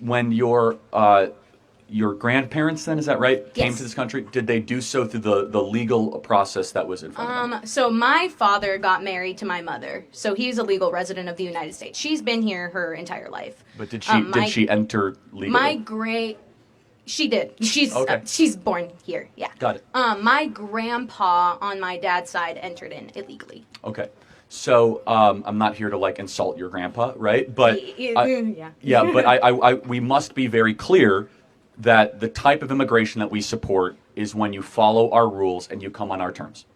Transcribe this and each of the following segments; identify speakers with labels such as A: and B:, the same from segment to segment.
A: When your grandparents, then, is that right, came
B: Yes.
A: to this country, did they do so through the legal process that was in front of them?
B: So my father got married to my mother, so he's a legal resident of the United States. She's been here her entire life.
A: But did she enter legally?
B: My great, she did.
A: Okay.
B: She's born here. Yeah.
A: Got it.
B: My grandpa on my dad's side entered in illegally.
A: Okay. So I'm not here to like insult your grandpa, right? But
B: Yeah.
A: yeah, but we must be very clear that the type of immigration that we support is when you follow our rules and you come on our terms,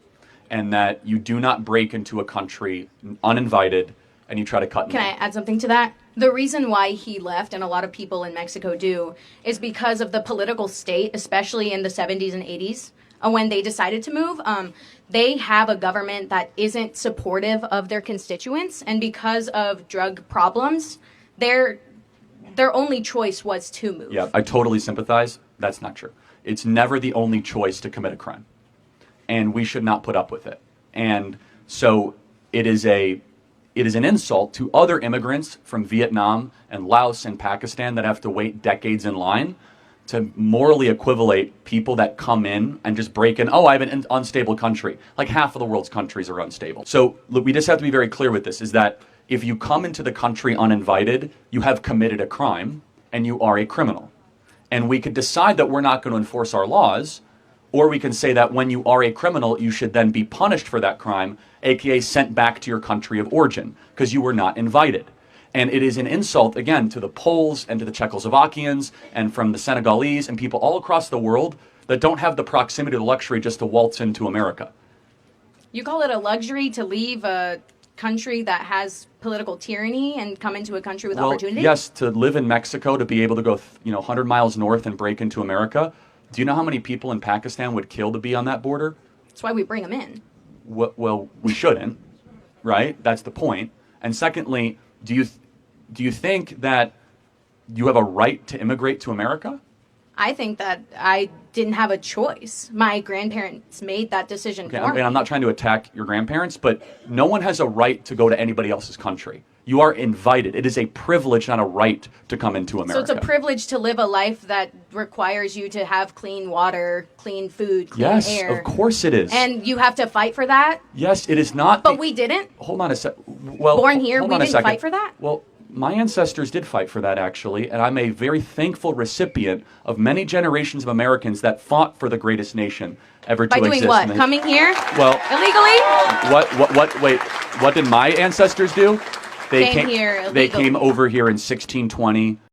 A: and that you do not break into a country uninvited and you try to cut.
B: Can I add something to that? The reason why he left, and a lot of people in Mexico do, is because of the political state, especially in the 70s and 80s, when they decided to move. They have a government that isn't supportive of their constituents, and because of drug problems, their only choice was to move.
A: Yeah, I totally sympathize. That's not true. It's never the only choice to commit a crime, and we should not put up with it. And so it is an insult to other immigrants from Vietnam and Laos and Pakistan that have to wait decades in line to morally equivalate people that come in and just break in. Oh, I have an unstable country. Like half of the world's countries are unstable. So look, we just have to be very clear with this, is that if you come into the country uninvited, you have committed a crime and you are a criminal. And we could decide that we're not going to enforce our laws, or we can say that when you are a criminal, you should then be punished for that crime, aka sent back to your country of origin, because you were not invited. And it is an insult, again, to the Poles and to the Czechoslovakians and from the Senegalese and people all across the world that don't have the proximity or the luxury just to waltz into America.
B: You call it a luxury to leave a country that has political tyranny and come into a country with opportunity?
A: Yes, to live in Mexico, to be able to go 100 miles north and break into America. Do you know how many people in Pakistan would kill to be on that border?
B: That's why we bring them in.
A: Well, we shouldn't, right? That's the point. And secondly, do you think that you have a right to immigrate to America?
B: I think that I didn't have a choice. My grandparents made that decision for me.
A: And I'm not trying to attack your grandparents, but no one has a right to go to anybody else's country. You are invited. It is a privilege, not a right, to come into America.
B: So it's a privilege to live a life that requires you to have clean water, clean food, clean air.
A: Yes, of course it is.
B: And you have to fight for that?
A: Yes, it is not.
B: But we didn't?
A: Hold on a sec. Well,
B: born here,
A: hold
B: we
A: on a
B: didn't
A: second.
B: fight for that?
A: Well, my ancestors did fight for that, actually, and I'm a very thankful recipient of many generations of Americans that fought for the greatest nation ever
B: By
A: to exist.
B: doing what? Coming here?
A: Well,
B: illegally?
A: Wait, what did my ancestors do?
B: Came here
A: They
B: illegally.
A: came over here in 1620.